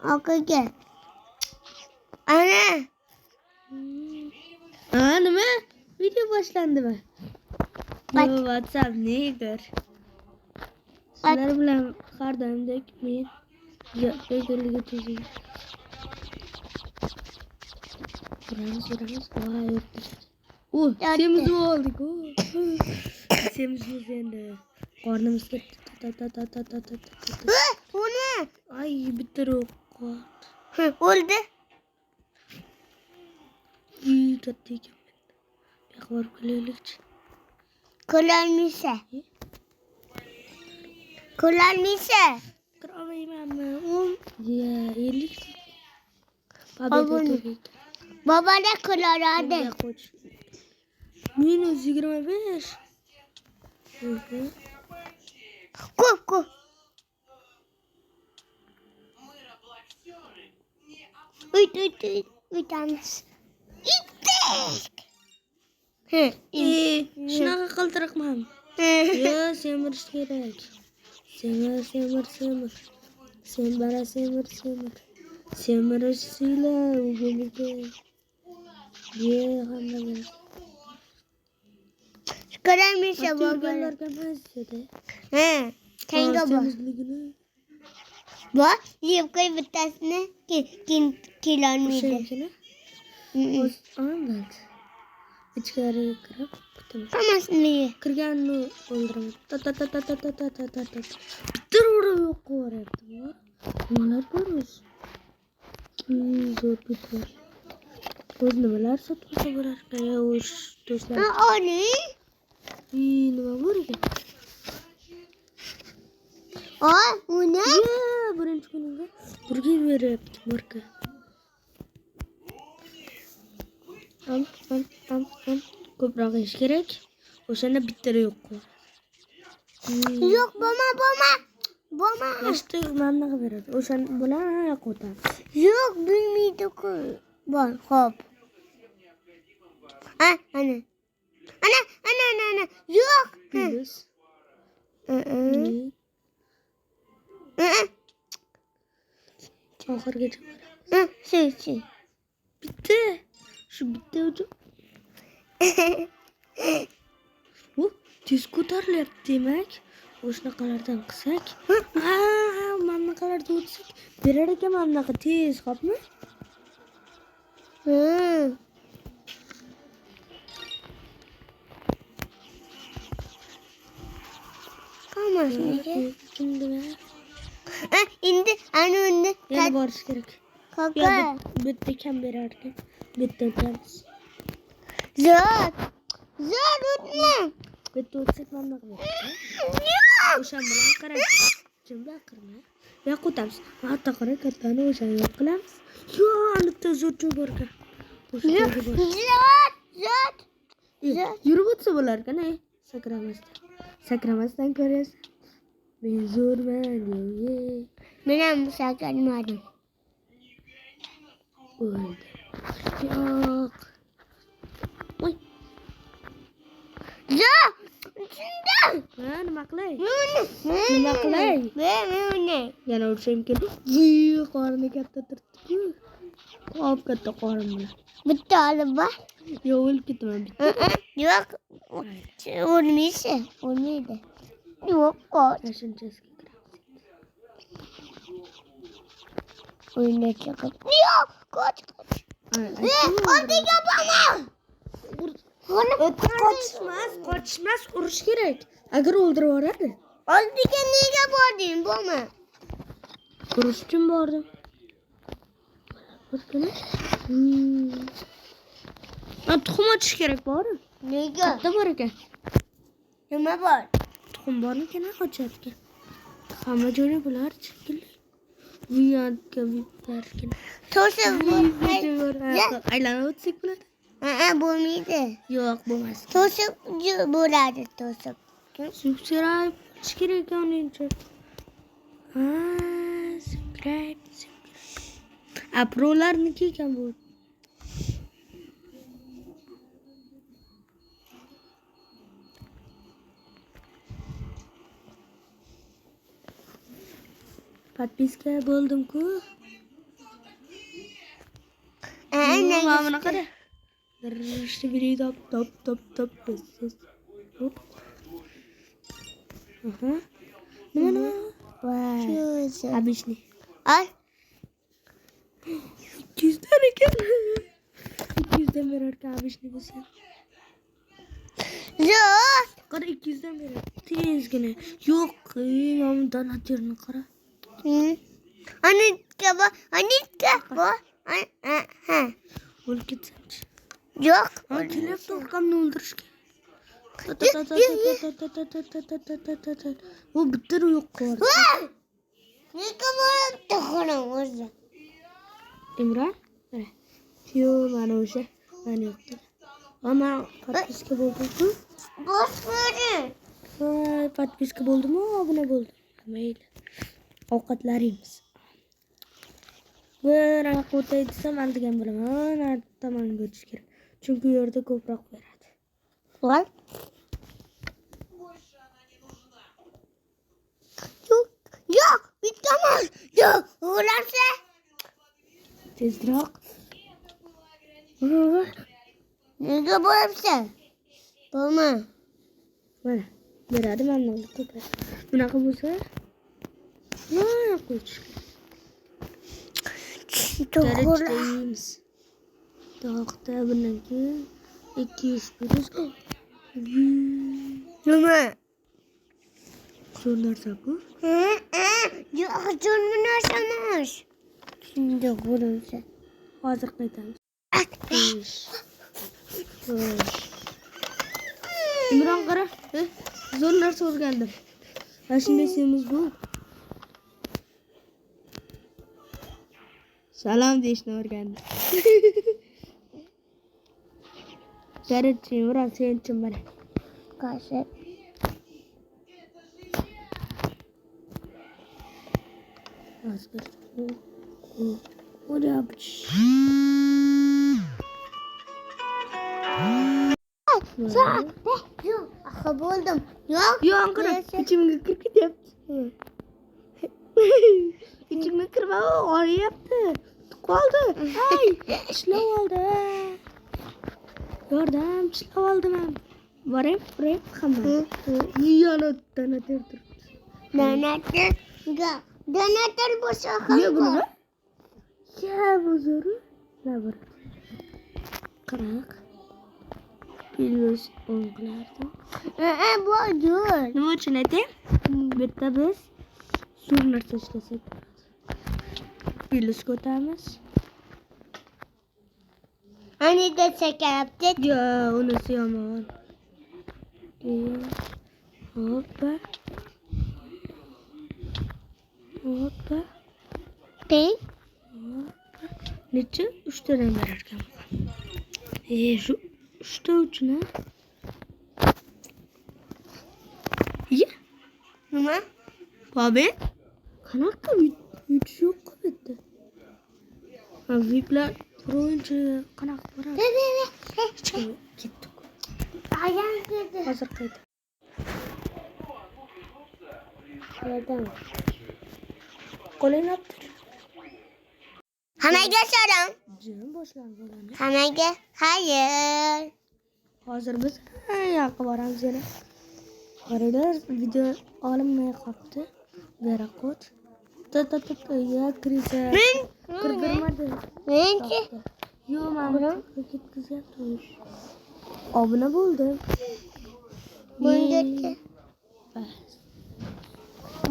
Akaga. Ana. Nima? Video boshlandimi? Yo, WhatsApp nedir? Sizlar bilan har doimdek men bekorga tuzing. Yuramiz. Voy, semiz oldik. Semiz endi. Qornimiz ketdi. Bu ne? Ay, bitta ro'q. O'ldi. Katta ekan. Yaxbar qilaylikchi. Ko'rolmaysa. Qiramaymanmi? Ya, 50. Baba ne ko'radi? -25. Ku. Uytamiz. Shunaqa qiltiraqman. Yo, semirish kerak. Semir. Semir. Semirish sila o'g'liga. Ye, hammaga. Ko'rolmaysa baba. Turganlarga mazza-da. Senga bor. Bor, yeb qo'y bittasini kelolmaydi. Anlat. İçkariga kirib, kutaman. Hammasini ye. Kirganini o'ldiraman. Bitta urib yo'q qilyapti. Nimalar bor o'zi? Zo'r bitlar. O'z nimalar sotib bo'lar ekan, o'z do'stlar. Oling. Nima bor ekan? Bu ne? Birinchi kunimda burga beryapti marka. Ko'proq ish kerak. O'shanda bitta yo'q qo'yadi. Yo'q, bo'lma. Nechta mannaga beradi? O'shani bilan qo'yadi. Yo'q, bilmaydi-ku. Bor, xo'p. Ana. Yo'q. Plus. Oxirgacha boramiz. Shu. Bitta. Shu bitta uchun. Tez ko'tarilyapti demak. O'shanaqalardan qilsak. Manaqalarda o'tsak. Berar ekan manaqa tez, xo'pmi? Qolmasmiga. Kimda? Endi ana unda Yana borish kerak. Kaka. Bitta kam berar ekan. Bitta o'tamiz. Zot o'tma. Bitta o'tsak manaqa beradi. O'shan bilan qarang. Jimda qirma. Yo'q o'tamiz. Hatto qara kattani o'shan yo'q qilamiz. Yo'q, zo'r bor ekan. Zot. Yurib o'tsa bo'lar ekan, sakramasdan ko'rasiz. Men zo'rman, Men ham sakramadim. O'ldi. Yo'q. Voy. Zot. Nima qilay? Nima qilay? Men Yana urishim keldi. Qorni katta turibdi. Xo'p, katta qorin bilan. bitta olib bor. Yo'q, o'lib ketaman bitta. Yo'q. O'lmaydi. Yo'q, qoch. Shunchasiga kiramiz. O'yinga chiqib. Yo'q, qoch. Oldiga borma. Qochmas, urish kerak. Agar o'ldirib yuboradi. Oldiga nega bording? Bo'lma. Urish uchun bordim. Tuxum ochish kerak bor. Nega? Qayerda bor ekan? Nima bor? Tuxum bormikan ochadi. Hamma joyda bular shekilli. Viyadga bilarkan. To'sib aylanib o'tsak bo'ladi. Bo'lmaydi. Yo'q, bo'lmas. To'sib bo'ladi, to'sib. Subscribe qilish kerak ekan uningcha. Subscribe. Prolarniki ekan bu. Подписка bo'ldim-ku. Mana Mana qara. Rishti biri top. Hop. Aha. Nima? Voy. Shu. Abishni. Al. 200 dan ekan. 200 dan berar ekan abishni bo'lsa. Yo'q. Qara 200 dan berar. Tezgina. Yo'q, mana donatorni qara. Anitka bu. Ha. O'lib ketsamchi. Yo'q. Ha, kelyapti orqamni o'ldirishga. Bu bitta yo'q qildi. Nega bo'libdi xo'ram o'zi? Imron, mana. Yo'q, mana o'sha. Mana yo'qdi. Ama подписка bo'ldi-ku. Boshqari. Voy, подписка bo'ldimi? Obuna bo'ldim. Mayli. Ovqatlarimiz. Bir aqo'tay desam, andigan bo'laman. Narsa tomonga o'tish kerak. Chunki u yerda ko'proq beradi. Voy. Yo'q, bitamiz. Yo'q, o'lamsa. Tezroq. Nega bo'libsan? Bo'lma. Mana, beradi mana ko'proq. Bunaqa bo'lsa, mana qo'yish. To'g'rimiz. To'xta, bundan keyin 200 plyus. Nima? Zo'r narsa bu. Yo'q, zo'r narsa emas. Shunda bo'lamsa. Hozir qaytamiz. Imron qara, zo'r narsa o'rgandim. Mana shunday semiz bu. Salom deyishni o'rgandim. Jarchi, Imron sen uchun mana. Qasib. Hozir. O'rabich. Yo'q, axir bo'ldim. Yo'q. Yo'q, qara, ichimga kirib ketyapti. İçime kırma oraya yaptı. Qoldi. Ay, ishlab oldi. Yordam, ishlab oldim ham. Borib, hamma. Yana donator turibdi. Donator bo'lsa ham. Yo'q buni. Ya bu zo'r. Labor. Qiraq. Plyus 10 qilardim. Bu zo'r. Nima uchun aytayim? Bitta biz zo'r narsa ishlasak. Plyus ko'tamiz. Ani de chekyapti. Ya, unisi yomon. Hoppa. Teng. Necha? 3 tadan berar ekan. Shu 3 ta uchun ha? Ya. Nima? Babe. Qanaqa yutish yo'q bitta. Ha, viplar birinchi qanaqa boradi? Ketdik. Ayam kirdi. Hozir qayt. Yordam. Qo'lingni optir. Hammaga salom. Jim boshlanib bo'ladi. Hammaga xayr. Hozir biz yoqqa boramiz yana. Qaranglar, video olinmay qolibdi. Berakot. Ya kirsa. Kirdirmadi. Menchi. Yo'q, mana ketkizyapti. Obuna bo'ldim. Bungacha.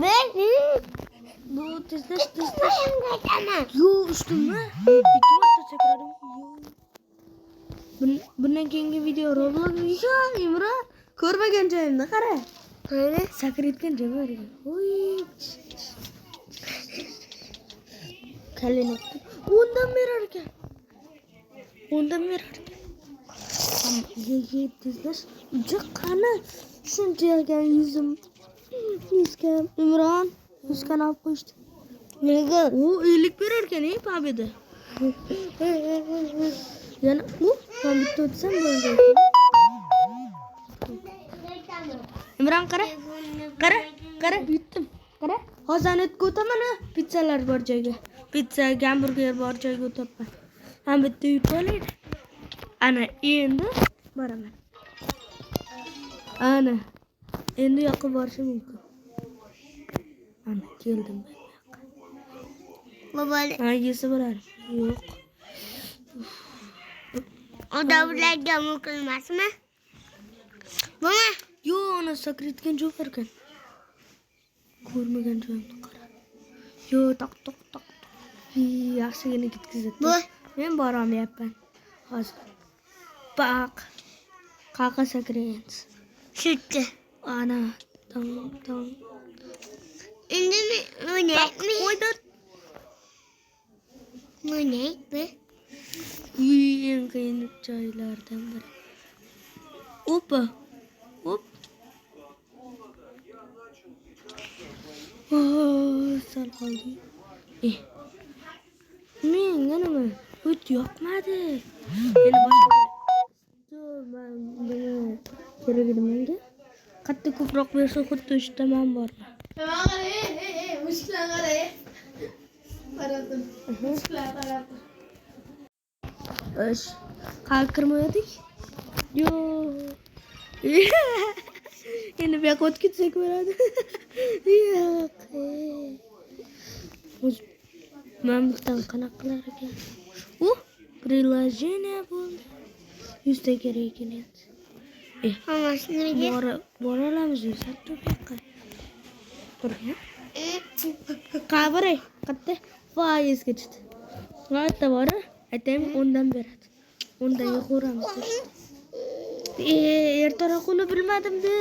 Men Bu tezlash. Ayamga Yo'q, ustimma. 2 marta sakradim. Bundan keyingi video Roblox nishon Imron ko'rmagan joyimni qara. qani? Sakrayotgan joy bor ekan. Voy. Kalini undan berar ekan. Ye tezlash. Qani? Shuncha ekan yuzim. Miskam Imron miskan olib qo'yishdi. Nega? U 50 berar ekan, pabeda. Yana ham bitta o'tsam bo'ldi. Imron qara. Yutdim. Qara. Hozir o'tib o'taman, pizzalar bor joyga. Pizza, hamburger bor joyga o'taman. ham bitta yuqolaydi. Ana endi boraman. Ana endi yoqib borishim mumkin. Ana keldim ben. Baba Ha yesa bo'lar. Yo'q. odamlarga mukilmasmi? Baba Yo'q, ona sakritgan joy ekan. Ko'rmagan joyimni qara. Yo'q, toq toq toq. Yaxshigina ketkizadi. bu Men borolmayapman. Hozir. Baq. Qaqa sakrayapsiz. süttü. Ana tam. Endi oynayapmi? Qo'ydi. Oynayapmi? Eng qiyin joylardan biri. Opa. Hop. Sal qoldi. Menga nima? O't yoqmadi. Endi boshqa. Men buni kerak edi menga. Qattiq ko'proq bersa xuddi uchta man bor. Mushuklar qarang. Qaradim. Mushuklar qaradim. Ish. Qalb kirmadik? Yo'q. Endi bu yoqqa o'tib ketsak bo'ladi. Yo'q. Men bundan qanaqa qilar ekan? Приложение bo'ldi. 100 ta kerak ekan endi. Hamasini nega? Bora olamiz sattu bu yoqqa. Turgan. Qabiray, qatta foizga chiqdi. Qatta bora, aytaymi 10 dan beradi. 10 dan yo'qoramiz. Ertaroq uni bilmadim-da.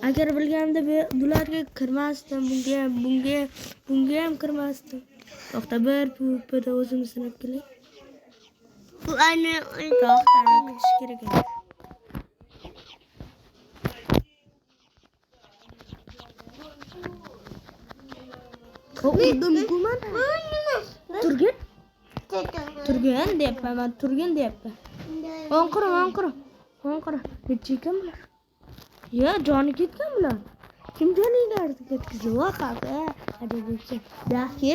Agar bilganimda bularga kirmasdim, bunga ham kirmasdim. To'xta bir pupada o'zimiz sinab kelay. Bu anne To'xta, kutish kerak edi. Urdim guman. Turgan deyapman, men turgan deyapman. Onqira. Necha ekan bular? Ya, joni ketgan bular. Kim joniga ketkizdi? Qaqa. Adabchi. Yaxshi.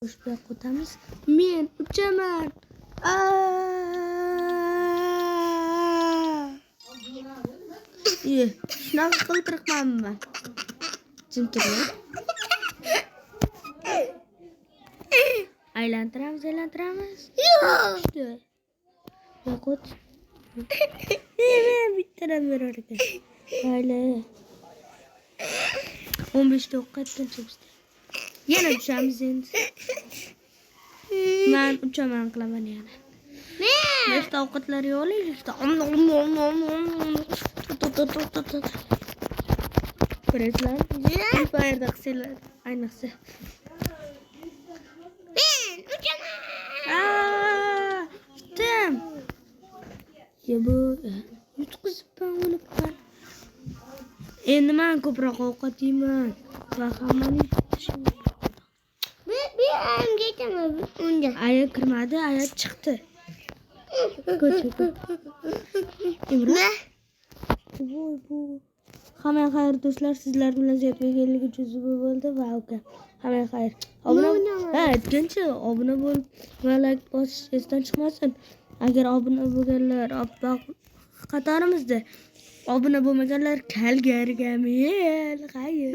Ushbu qotamiz. Men uchaman. Shunaqa qiltiribmanmi? Jim turing. Aylantiramiz. Yo'q. Bittadan berar ekan. Mayli. 15 ta o'qitgancha bizda. Yana tushamiz endi. Men uchaman qilaman yana. Nechta ovqatlar yo'qlaylikda. Ko'rasizlar? Bu yerda qilsanglar, ayniqsa. Bitim. Ya bu yutqizibman o'libman. Endi men ko'proq ovqat yeyman va hammani yutishim. Bir ayam geçemez onca. Aya kirmadi, aya chiqdi. Ko'chaga. Ne? Voy bu. Hamma xayr do'stlar, sizlar bilan ziyatmaganlik uchun zubo bo'ldi va uka. Hamma xayr. Aytgancha obuna bo'l va like bosish esdan chiqmasin. Agar obuna bo'lganlar qatorimizda obuna bo'lmaganlar kalgarga men. Xayr.